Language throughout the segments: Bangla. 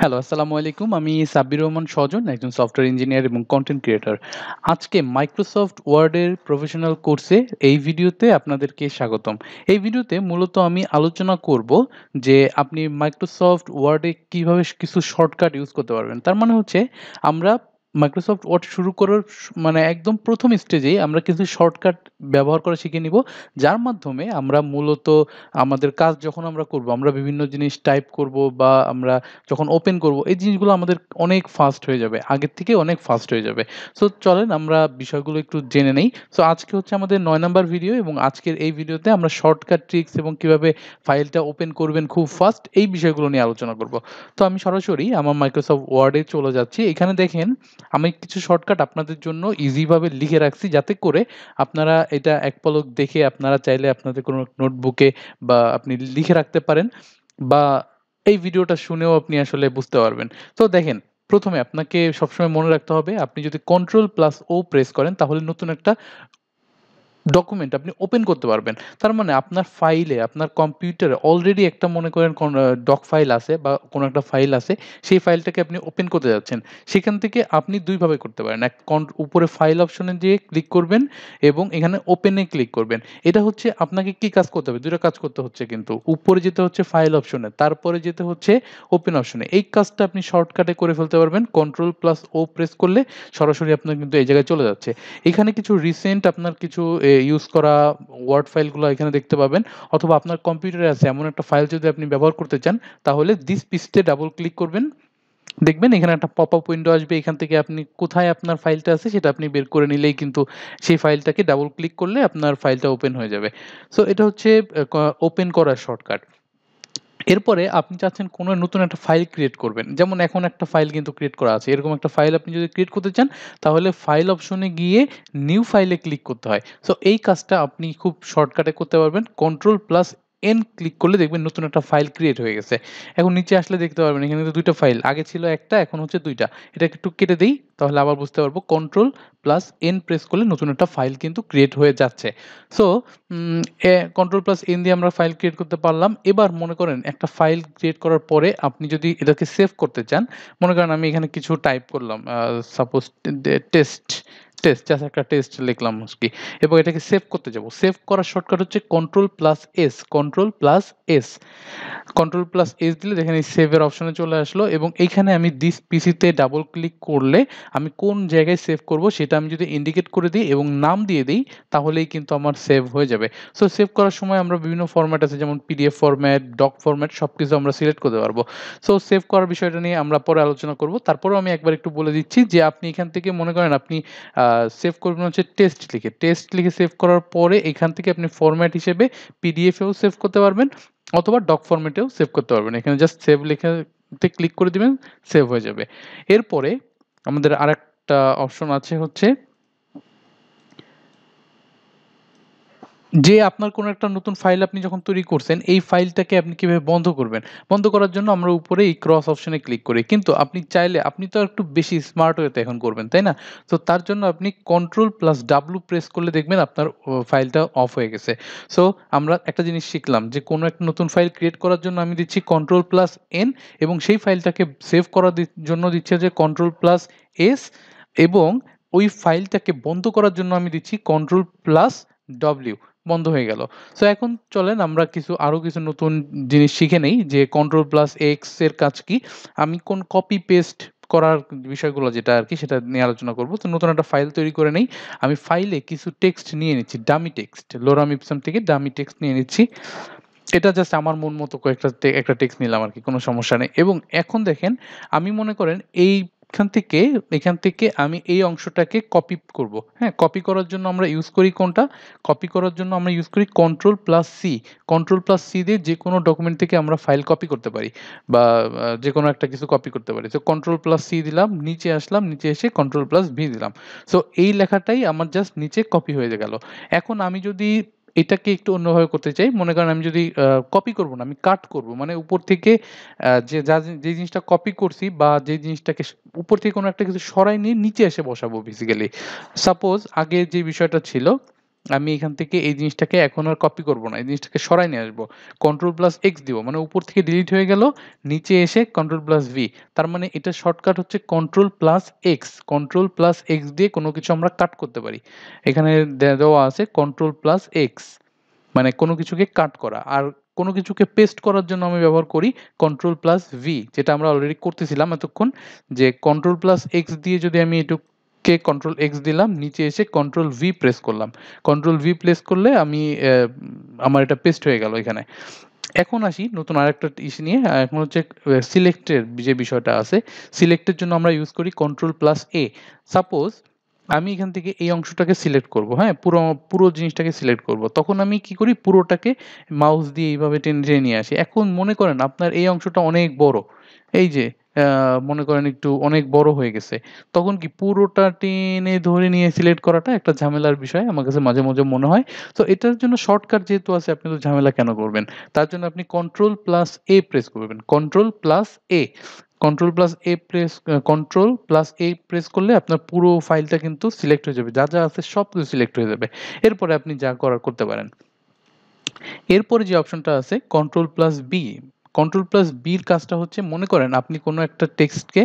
হ্যালো, আসসালামু আলাইকুম। আমি সাব্বির রহমান স্বজন, একজন সফটওয়্যার ইঞ্জিনিয়ার এবং কনটেন্ট ক্রিয়েটর। আজকে মাইক্রোসফট ওয়ার্ডের প্রফেশনাল কোর্সে এই ভিডিওতে আপনাদেরকে স্বাগতম। এই ভিডিওতে মূলত আমি আলোচনা করব যে আপনি মাইক্রোসফট ওয়ার্ডে কিভাবে কিছু শর্টকাট ইউজ করতে পারবেন। তার মানে হচ্ছে আমরা মাইক্রোসফট ওয়ার্ড শুরু করার মানে একদম ১ম স্টেজেই আমরা কিছু শর্টকাট ব্যবহার করা শিখে নিব। যার মাধ্যমে আমরা মূলত আমাদের কাজ যখন আমরা করব, আমরা বিভিন্ন জিনিস টাইপ করব বা আমরা যখন ওপেন করব এই জিনিসগুলো আমাদের অনেক ফাস্ট হয়ে যাবে। আগের থেকে অনেক ফাস্ট হয়ে যাবে। সো চলেন আমরা বিষয়গুলো একটু জেনে নেই। সো আজকে হচ্ছে আমাদের ৯ নাম্বার ভিডিও এবং আজকের এই ভিডিওতে আমরা শর্টকাট ট্রিকস এবং কিভাবে ফাইলটা ওপেন করবেন খুব ফাস্ট এই বিষয়গুলো নিয়ে আলোচনা করব। তো আমি সরাসরি আমার মাইক্রোসফট ওয়ার্ডে চলে যাচ্ছি। এখানে দেখেন আমি কিছু শর্টকাট আপনাদের জন্য ইজি ভাবে লিখে রাখছি যাতে করে আপনারা এটা এক পলক দেখে আপনারা চাইলে আপনাদের কোনো নোটবুকে বা আপনি লিখে রাখতে পারেন বা এই ভিডিওটা শুনেও আপনি আসলে বুঝতে পারবেন। তো দেখেন, ১ম এ আপনাকে সবসময় মনে রাখতে হবে আপনি যদি কন্ট্রোল প্লাস ও প্রেস করেন তাহলে নতুন একটা ডকুমেন্ট আপনি ওপেন করতে পারবেন। তার মানে আপনার ফাইলে, আপনার কম্পিউটারে অলরেডি একটা মনে করেন ডক ফাইল আছে বা কোনো একটা ফাইল আছে, সেই ফাইলটাকে আপনি ওপেন করতে যাচ্ছেন। সেখান থেকে আপনি ২ ভাবে করতে পারেন। এক উপরে ফাইল অপশনে যেয়ে ক্লিক করবেন এবং এখানে ওপেন এ ক্লিক করবেন। এটা হচ্ছে আপনাকে কি কাজ করতে হবে? ২ টা কাজ করতে হচ্ছে কিন্তু। উপরে যেতে হচ্ছে ফাইল অপশনে, তারপরে যেতে হচ্ছে ওপেন অপশনে। এই কাজটা আপনি শর্টকাটে করে ফেলতে পারবেন। কন্ট্রোল প্লাস ও প্রেস করলে সরাসরি আপনার কিন্তু এই জায়গায় চলে যাচ্ছে। এখানে কিছু রিসেন্ট আপনার কিছু ইউজ করা ওয়ার্ড ফাইলগুলো এখানে দেখতে পাবেন অথবা আপনার কম্পিউটারে আছে এমন একটা ফাইল যদি আপনি ব্যবহার করতে চান তাহলে দিস পিসতে ডাবল ক্লিক করবেন। দেখবেন এখানে একটা পপআপ উইন্ডো আসবে। এখান থেকে আপনি কোথায় আপনার ফাইলটা আছে সেটা আপনি বের করে নিলেই কিন্তু সেই ফাইলটাকে ডাবল ক্লিক করলে আপনার ফাইলটা ওপেন হয়ে যাবে। সো এটা হচ্ছে ওপেন করার শর্টকাট। এরপরে আপনি চাচ্ছেন কোনো নতুন একটা ফাইল ক্রিয়েট করবেন। যেমন এখন একটা ফাইল কিন্তু ক্রিয়েট করা আছে। এরকম একটা ফাইল আপনি যদি ক্রিয়েট করতে চান, তাহলে ফাইল অপশনে গিয়ে নিউ ফাইলে ক্লিক করতে হয়। সো এই কাজটা আপনি খুব শর্টকাটে করতে পারবেন। কন্ট্রোল প্লাস এন ক্লিক করলে দেখবেন নতুন একটা ফাইল ক্রিয়েট হয়ে গেছে। এখন নিচে আসলে দেখতে পারবেন এখানে কিন্তু ২ টা ফাইল। আগে ছিল একটা, এখন হচ্ছে ২ টা। এটাকে একটু কেটে দেই, তাহলে আবার বুঝতে পারবো। কন্ট্রোল প্লাস এন প্রেস করলে নতুন একটা ফাইল কিন্তু ক্রিয়েট হয়ে যাচ্ছে। So um control plus N দিয়ে আমরা ফাইল ক্রিয়েট করতে পারলাম। এবার মনে করেন একটা ফাইল ক্রিয়েট করার পরে আপনি যদি এটাকে সেভ করতে চান, মনে করেন আমি এখানে কিছু টাইপ করলাম। সাপোজ টেস্ট, জাস্ট একটা টেস্ট লিখলাম আরকি। এবং এটাকে সেভ করতে যাব। সেভ করার শর্টকাট হচ্ছে control plus S, control plus S. Control plus S দিলে দেখেন এই সেভ এর অপশনে চলে আসলো এবং এইখানে আমি দিস পিসিতে ডাবল ক্লিক করলে আমি কোন জায়গায় সেভ করব সেটা আমি যদি ইন্ডিকেট করে দিই এবং নাম দিয়ে দেই তাহলেই কিন্তু আমার সেভ হয়ে যাবে। সো সেভ করার সময় আমরা বিভিন্ন ফরম্যাট আছে যেমন পিডিএফ ফরম্যাট, ডক ফরম্যাট সবকিছু আমরা সিলেক্ট করতে পারবো। সো সেভ করার বিষয়টা নিয়ে আমরা পরে আলোচনা করব। তারপরেও আমি একবার একটু বলে দিচ্ছি যে আপনি এখান থেকে মনে করেন আপনি সেভ করবেন হচ্ছে টেস্ট লিখে। টেস্ট লিখে সেভ করার পরে এখান থেকে আপনি ফরম্যাট হিসেবে পিডিএফ এও সেভ করতে পারবেন অথবা ডক ফরম্যাটেও সেভ করতে পারবেন। এখানে জাস্ট সেভ লেখাতে ক্লিক করে দিবেন, সেভ হয়ে যাবে। এরপরে আমাদের আরেকটা অপশন আছে হচ্ছে যে আপনার কোনো একটা নতুন ফাইল আপনি যখন তৈরি করছেন, এই ফাইলটাকে আপনি কিভাবে বন্ধ করবেন? বন্ধ করার জন্য আমরা উপরে এই ক্রস অপশনে ক্লিক করি। কিন্তু আপনি চাইলে আপনি তো একটু বেশি স্মার্ট ওয়েতে এখন করবেন, তাই না? তো তার জন্য আপনি কন্ট্রোল প্লাস ডাব্লু প্রেস করলে দেখবেন আপনার ফাইলটা অফ হয়ে গেছে। সো আমরা একটা জিনিস শিখলাম যে কোনো একটা নতুন ফাইল ক্রিয়েট করার জন্য আমি দিচ্ছি কন্ট্রোল প্লাস এন এবং সেই ফাইলটাকে সেভ করার জন্য দিচ্ছে যে কন্ট্রোল প্লাস এস এবং ওই ফাইলটাকে বন্ধ করার জন্য আমি দিচ্ছি কন্ট্রোল প্লাস ডব্লিউ। বন্ধ হয়ে গেল। সো এখন চলেন আমরা আরো কিছু নতুন জিনিস শিখে নেই যে কন্ট্রোল প্লাস এক্স এর কাজ কি? আমি কোন কপি পেস্ট করার বিষয়গুলো যেটা আরকি সেটা নিয়ে আলোচনা করব। তো নতুন একটা ফাইল তৈরি করে নেই। আমি ফাইলে কিছু টেক্সট নিয়ে নিচ্ছি। Dummy text. লোরাম ইপসন থেকে ডামি টেক্সট নিয়ে নিচ্ছি। এটা জাস্ট আমার মন মতো কয়েকটা একটা টেক্সট নিলাম আরকি, কোনো সমস্যা নেই। এবং এখন দেখেন আমি মনে করেন এখান থেকে আমি এই অংশটাকে কপি করব। হ্যাঁ? কপি করার জন্য আমরা ইউজ করি কোনটা? কপি করার জন্য আমরা ইউজ করি control plus C. Control plus C দিয়ে যেকোনো ডকুমেন্ট থেকে আমরা ফাইল কপি করতে পারি বা যেকোনো একটা কিছু কপি করতে পারি। সো কন্ট্রোল প্লাস সি দিলাম, নিচে আসলাম, নিচে এসে কন্ট্রোল প্লাস ভি দিলাম। সো এই লেখাটাই আমার জাস্ট নিচে কপি হয়ে গেল। এখন আমি যদি এটাকে একটু অন্যভাবে করতে চাই। মনে করেন আমি যদি কপি করব না, আমি কাট করব। মানে উপর থেকে যে জিনিসটা কপি করছি বা যে জিনিসটাকে উপর থেকে কোনো একটা কিছু সরায় নিয়ে নিচে এসে বসাবো বেসিক্যালি। সাপোজ আগে যে বিষয়টা ছিল আমি এখান থেকে এই জিনিসটাকে এখন আর কপি করব না। এই জিনিসটাকে সরায় নিয়ে আসবো। কন্ট্রোল+X দিব। মানে উপর থেকে ডিলিট হয়ে গেল, নিচে এসে কন্ট্রোল+V। তার মানে এটার শর্টকাট হচ্ছে কন্ট্রোল+X। কন্ট্রোল+X দিয়ে কোনো কিছু আমরা কাট করতে পারি। এখানে দেওয়া আছে কন্ট্রোল+X, মানে কোনো কিছুকে কাট করা। আর কোনো কিছুকে পেস্ট করার জন্য আমি ব্যবহার করি কন্ট্রোল+V, যেটা আমরা অলরেডি করতেছিলাম এতক্ষণ, যে কন্ট্রোল+X দিয়ে যদি আমি এটুককে কন্ট্রোল+X দিলাম, নিচে এসে কন্ট্রোল+V প্রেস করলাম। কন্ট্রোল+V প্রেস করলে আমি আমার এটা পেস্ট হয়ে গেল এখানে। এখন আসি নতুন আরেকটা ইস্যু নিয়ে। এখন হচ্ছে সিলেক্টের যে বিষয়টা আছে, সিলেক্টের জন্য আমরা ইউজ করি কন্ট্রোল+A। সাপোজ আমি এখান থেকে এই অংশটাকে সিলেক্ট করব, হ্যাঁ? পুরো জিনিসটাকে সিলেক্ট করব। তখন আমি কি করি? পুরোটাকে মাউস দিয়ে এইভাবে টেনে, টেনে নিয়ে আসি। এখন মনে করেন আপনার এই অংশটা অনেক বড়। এই যে মনে করেন একটু অনেক বড় হয়ে গেছে। তখন কি পুরোটা টেনে ধরে নিয়ে সিলেক্ট করাটা একটা ঝামেলার বিষয় আমার কাছে মাঝে, মাঝে মনে হয়। তো এটার জন্য শর্টকাট যেহেতু আছে, আপনি তো ঝামেলা কেন করবেন? তার জন্য আপনি কন্ট্রোল+A প্রেস করবেন। কন্ট্রোল+A, কন্ট্রোল+A প্রেস করলে আপনার পুরো ফাইলটা কিন্তু সিলেক্ট হয়ে যাবে। যা, যা আছে সবকিছু সিলেক্ট হয়ে যাবে। এরপরে আপনি যা করার করতে পারেন। এরপরে যে অপশনটা আছে কন্ট্রোল+B। কন্ট্রোল+Bর কাজটা হচ্ছে, মনে করেন আপনি কোনো একটা টেক্সটকে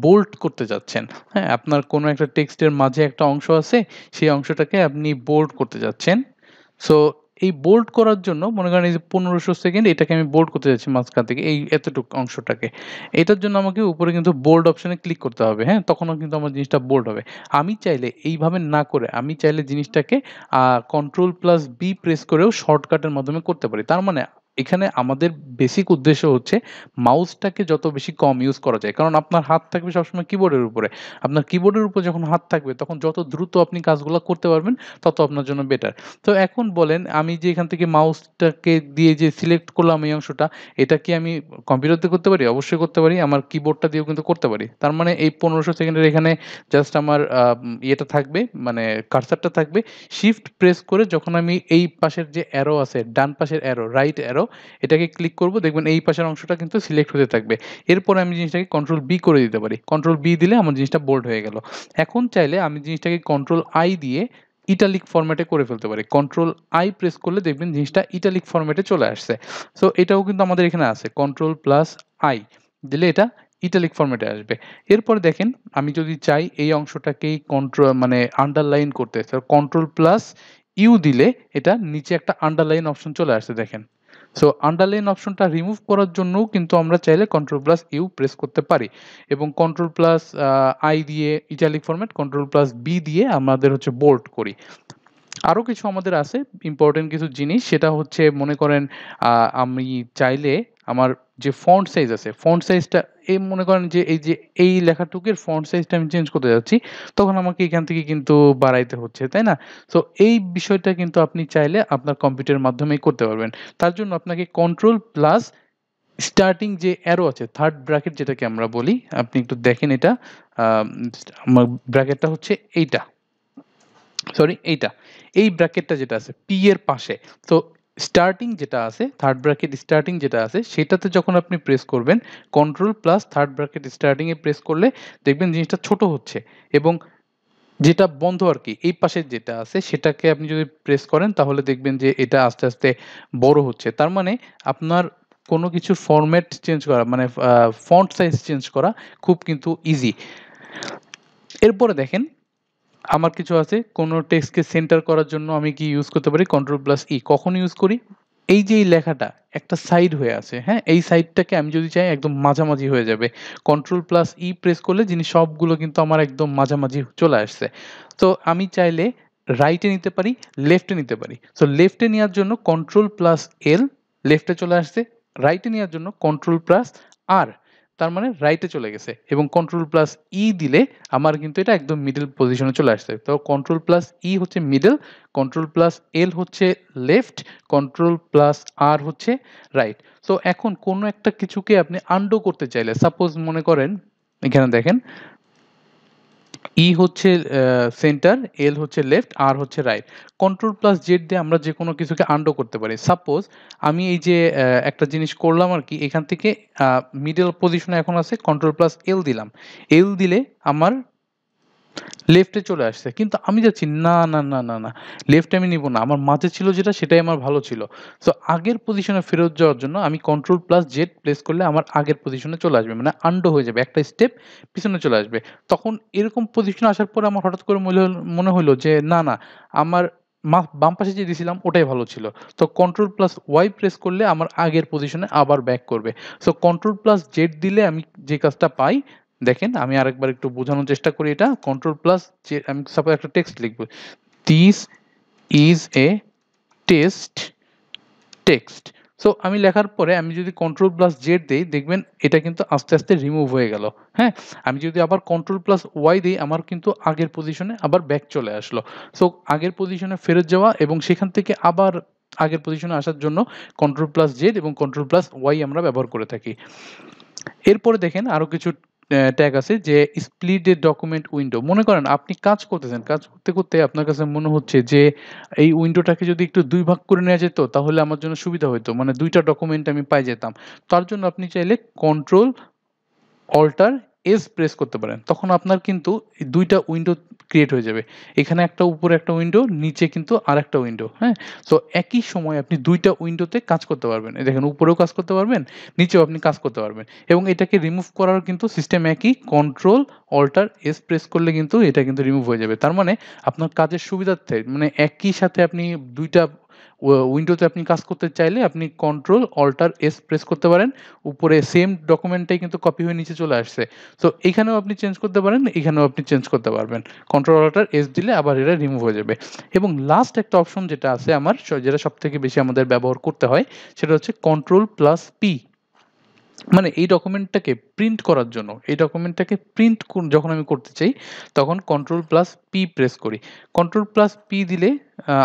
বোল্ড করতে যাচ্ছেন। হ্যাঁ? আপনার কোনো একটা টেক্সটের মাঝে একটা অংশ আছে, সেই অংশটাকে আপনি বোল্ড করতে যাচ্ছেন। সো এই বোল্ড করার জন্য মনে করেন এই যে 1500 সেকেন্ড এটাকে আমি বোল্ড করতে যাচ্ছি মাঝখান থেকে এই এতটুক অংশটাকে। এটার জন্য আমাকে উপরে কিন্তু বোল্ড অপশনে ক্লিক করতে হবে, হ্যাঁ? তখনও কিন্তু আমার জিনিসটা বোল্ড হবে। আমি চাইলে এইভাবে না করে আমি চাইলে জিনিসটাকে কন্ট্রোল+B প্রেস করেও শর্টকাটের মাধ্যমে করতে পারি। তার মানে এখানে আমাদের বেসিক উদ্দেশ্য হচ্ছে মাউসটাকে যত বেশি কম ইউজ করা যায়। কারণ আপনার হাত থাকবে সবসময় কিবোর্ডের উপরে। আপনার কিবোর্ডের উপর যখন হাত থাকবে তখন যত দ্রুত আপনি কাজগুলা করতে পারবেন তত আপনার জন্য বেটার। তো এখন বলেন আমি যে এখান থেকে মাউসটাকে দিয়ে যে সিলেক্ট করলাম এই অংশটা, এটা কি আমি কম্পিউটার দিয়ে করতে পারি? অবশ্যই করতে পারি। আমার কিবোর্ডটা দিয়েও কিন্তু করতে পারি। তার মানে এই 1500 সেকেন্ডের এখানে জাস্ট আমার ইয়েটা থাকবে, মানে কার্সারটা থাকবে। শিফট প্রেস করে যখন আমি এই পাশের যে অ্যারো আছে, ডান পাশের অ্যারো, রাইট অ্যারো, এটাকে ক্লিক করব, দেখবেন এই পাশের অংশটা কিন্তু সিলেক্ট হতে থাকবে। এরপরে আমি জিনিসটাকে কন্ট্রোল+B করে দিতে পারি। কন্ট্রোল+B দিলে আমার জিনিসটা বোল্ড হয়ে গেল। এখন চাইলে আমি জিনিসটাকে কন্ট্রোল+I দিয়ে ইটালিক ফরম্যাটে করে ফেলতে পারি। কন্ট্রোল+I প্রেস করলে দেখবেন জিনিসটা ইটালিক ফরম্যাটে চলে আসছে। সো এটাও কিন্তু আমাদের এখানে আছে। কন্ট্রোল+I দিলে এটা ইটালিক ফরম্যাটে আসবে। এরপরে দেখেন আমি যদি চাই এই অংশটাকেই মানে আন্ডারলাইন করতে, তো কন্ট্রোল+U দিলে এটা নিচে একটা আন্ডারলাইন অপশন চলে আসছে দেখেন। সো আন্ডারলাইন অপশনটা রিমুভ করার জন্যও কিন্তু আমরা চাইলে কন্ট্রোল+U প্রেস করতে পারি এবং কন্ট্রোল+I দিয়ে ইটালিক ফরম্যাট, কন্ট্রোল+B দিয়ে আমাদের হচ্ছে বোল্ড করি। আরো কিছু আমাদের আছে ইম্পোর্টেন্ট কিছু জিনিস, সেটা হচ্ছে মনে করেন আমি চাইলে আমার যে ফন্ট সাইজ আছে, ফন্ট সাইজটা এই মনে করেন যে এই লেখাটুকুর ফন্ট সাইজটা আমি চেঞ্জ করতে যাচ্ছি, তখন আমাকে এখান থেকে কিন্তু বাড়াইতে হচ্ছে, তাই না? সো এই বিষয়টা কিন্তু আপনি চাইলে আপনার কম্পিউটারের মাধ্যমেই করতে পারবেন। তার জন্য আপনাকে কন্ট্রোল প্লাস স্টার্টিং যে অ্যারো আছে, থার্ড ব্র্যাকেট যেটাকে আমরা বলি, আপনি একটু দেখেন এটা, আম আমার ব্র্যাকেটটা হচ্ছে এইটা। সরি এইটা। এই ব্র্যাকেটটা যেটা আছে P এর পাশে। তো স্টার্টিং যেটা আছে, থার্ড ব্র্যাকেট স্টার্টিং যেটা আছে সেটাতে যখন আপনি প্রেস করবেন, control plus third bracket starting এ প্রেস করলে দেখবেন জিনিসটা ছোট হচ্ছে এবং যেটা বন্ধ আরকি, এই পাশের যেটা আছে সেটাকে আপনি যদি প্রেস করেন তাহলে দেখবেন যে এটা আস্তে, আস্তে বড় হচ্ছে। তার মানে আপনার কোনো কিছুর ফরম্যাট চেঞ্জ করা মানে ফন্ট সাইজ চেঞ্জ করা খুব কিন্তু ইজি। এরপরে দেখেন আমার কিছু আছে, কোনো টেক্সটকে সেন্টার করার জন্য আমি কি ইউজ করতে পারি? কন্ট্রোল+E। কখন ইউজ করি? এই যে এই লেখাটা একটা সাইড হয়ে আছে, হ্যাঁ? এই সাইডটাকে আমি যদি চাই একদম মাঝামাঝি হয়ে যাবে। কন্ট্রোল+E প্রেস করলে জিনিস সবগুলো কিন্তু আমার একদম মাঝামাঝি চলে আসছে। তো আমি চাইলে রাইটে নিতে পারি, লেফটে নিতে পারি। সো লেফটে নেয়ার জন্য কন্ট্রোল+L, লেফটে চলে আসছে। রাইটে নেয়ার জন্য কন্ট্রোল+R, তার মানে রাইটে চলে গেছে এবং কন্ট্রোল+E দিলে আমার কিন্তু এটা একদম মিডল পজিশনে চলে আসছে। তো কন্ট্রোল+E হচ্ছে মিডল, কন্ট্রোল+L হচ্ছে লেফট, কন্ট্রোল+R হচ্ছে রাইট। সো এখন কোনো একটা কিছুকে আপনি আনডু করতে চাইলে, সাপোজ মনে করেন এখানে দেখেন ই হচ্ছে সেন্টার, এল হচ্ছে লেফট, আর হচ্ছে রাইট। কন্ট্রোল+জেড দিয়ে আমরা যেকোনো কিছুকে আনডু করতে পারি। সাপোজ আমি এই যে একটা জিনিস করলাম আরকি, এখান থেকে মিডল পজিশনে এখন আছে, কন্ট্রোল+এল দিলাম। এল দিলে আমার লেফটে চলে আসছে। কিন্তু আমি যাচ্ছি না, না, না, না, না। লেফট আমি নিব না। আমার মাঝে ছিল যেটা সেটাই আমার ভালো ছিল। সো আগের পজিশনে ফেরত যাওয়ার জন্য আমি কন্ট্রোল প্লাস জেড প্রেস করলে আমার আগের পজিশনে চলে আসবে। মানে আন্ডু হয়ে যাবে। একটা স্টেপ পিছনে চলে আসবে। তখন এরকম পজিশনে আসার পরে আমার হঠাৎ করে মনে হইল যে না, না আমার বাম পাশে যে দিছিলাম ওটাই ভালো ছিল। তো কন্ট্রোল প্লাস ওয়াই প্রেস করলে আমার আগের পজিশনে আবার ব্যাক করবে। সো কন্ট্রোল প্লাস জেড দিলে আমি যে কাজটা পাই দেখেন আমি আরেকবার একটু বোঝানোর চেষ্টা করি এটা। কন্ট্রোল প্লাস যে আমি সাপোজ একটা টেক্সট লিখব। "This is a test text" so আমি লেখার পরে আমি যদি কন্ট্রোল প্লাস জেড দেই দেখবেন এটা কিন্তু আস্তে, আস্তে রিমুভ হয়ে গেল। হ্যাঁ? আমি যদি আবার কন্ট্রোল প্লাস ওয়াই দেই আমার কিন্তু আগের পজিশনে আবার ব্যাক চলে আসলো। সো আগের পজিশনে ফেরত যাওয়া এবং সেখান থেকে আবার আগের পজিশনে আসার জন্য কন্ট্রোল প্লাস জেড এবং কন্ট্রোল প্লাস ওয়াই আমরা ব্যবহার করে থাকি। এরপরে দেখেন আরো কিছু ট্যাগ আছে যে স্প্লিট এ ডকুমেন্ট উইন্ডো। মনে করেন আপনি কাজ করতেছেন। কাজ করতে, করতে আপনার কাছে মনে হচ্ছে যে এই উইন্ডোটাকে যদি একটু ২ ভাগ করে নেয়া যেত তাহলে আমার জন্য সুবিধা হইতো। মানে ২ টা ডকুমেন্ট আমি পাই যেতাম। তার জন্য আপনি চাইলে কন্ট্রোল অল্টার এস প্রেস করতে পারেন। তখন আপনার কিন্তু ২ টা উইন্ডো ক্রিয়েট হয়ে যাবে। এখানে একটা উপরে একটা উইন্ডো, নিচে কিন্তু আরেকটা উইন্ডো, হ্যাঁ? সো একই সময়ে আপনি ২ টা উইন্ডোতে কাজ করতে পারবেন। এই দেখেন উপরেও কাজ করতে পারবেন, নিচেও আপনি কাজ করতে পারবেন। এবং এটাকে রিমুভ করার কিন্তু সিস্টেম একই। কন্ট্রোল অল্টার এস প্রেস করলে কিন্তু এটা কিন্তু রিমুভ হয়ে যাবে। তার মানে আপনার কাজের সুবিধার্থে মানে একই সাথে আপনি ২ টা উইন্ডোতে আপনি কাজ করতে চাইলে আপনি কন্ট্রোল অল্টার এস প্রেস করতে পারেন। উপরে সেম ডকুমেন্টটাই কিন্তু কপি হয়ে নিচে চলে আসছে। সো এখানেও আপনি চেঞ্জ করতে পারেন, এখানেও আপনি চেঞ্জ করতে পারবেন। কন্ট্রোল অল্টার এস দিলে আবার এটা রিমুভ হয়ে যাবে। এবং লাস্ট একটা অপশন যেটা আছে আমার যেটা সবথেকে বেশি আমাদের ব্যবহার করতে হয় সেটা হচ্ছে কন্ট্রোল প্লাস পি। মানে এই ডকুমেন্টটাকে প্রিন্ট করার জন্য, এই ডকুমেন্টটাকে প্রিন্ট যখন আমি করতে চাই, তখন কন্ট্রোল প্লাস পি প্রেস করি। কন্ট্রোল প্লাস পি দিলে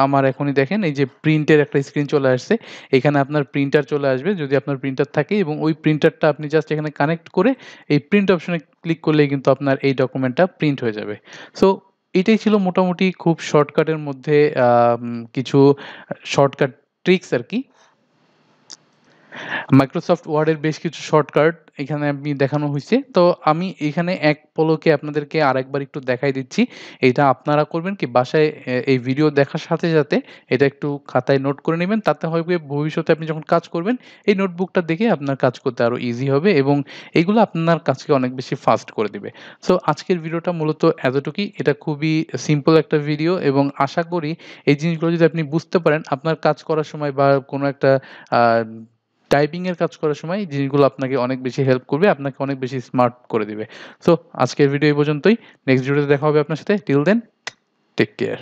আমার এখনই দেখেন এই যে প্রিন্টের একটা স্ক্রিন চলে আসছে। এখানে আপনার প্রিন্টার চলে আসবে যদি আপনার প্রিন্টার থাকে এবং ওই প্রিন্টারটা আপনি জাস্ট এখানে কানেক্ট করে এই প্রিন্ট অপশনে ক্লিক করলেই কিন্তু আপনার এই ডকুমেন্টটা প্রিন্ট হয়ে যাবে। সো এটাই ছিল মোটামুটি খুব শর্টকাটের মধ্যে কিছু শর্টকাট ট্রিকস আরকি। মাইক্রোসফট ওয়ার্ডের বেশ কিছু শর্টকাট এখানে আমি দেখানো হইছে। তো আমি এখানে এক পলকে আপনাদেরকে আরেকবার একটু দেখাই দিচ্ছি। এটা আপনারা করবেন কি বাসায় এই ভিডিও দেখার সাথে, সাথে এটা একটু খাতায় নোট করে নিবেন। তাতে হবে ভবিষ্যতে আপনি যখন কাজ করবেন এই নোটবুকটা দেখে আপনার কাজ করতে আরো ইজি হবে এবং এগুলো আপনার কাজকে অনেক বেশি ফাস্ট করে দিবে। সো আজকের ভিডিওটা মূলত এতটুকুই। এটা খুবই সিম্পল একটা ভিডিও এবং আশা করি এই জিনিসগুলো যদি আপনি বুঝতে পারেন আপনার কাজ করার সময় বা কোনো একটা আ টাইপিং এর কাজ করার সময় এই জিনিসগুলো আপনাকে অনেক বেশি হেল্প করবে, আপনাকে অনেক বেশি স্মার্ট করে দিবে। সো আজকের ভিডিও এই পর্যন্তই। নেক্সট ভিডিওতে দেখা হবে আপনার সাথে। Till then take care.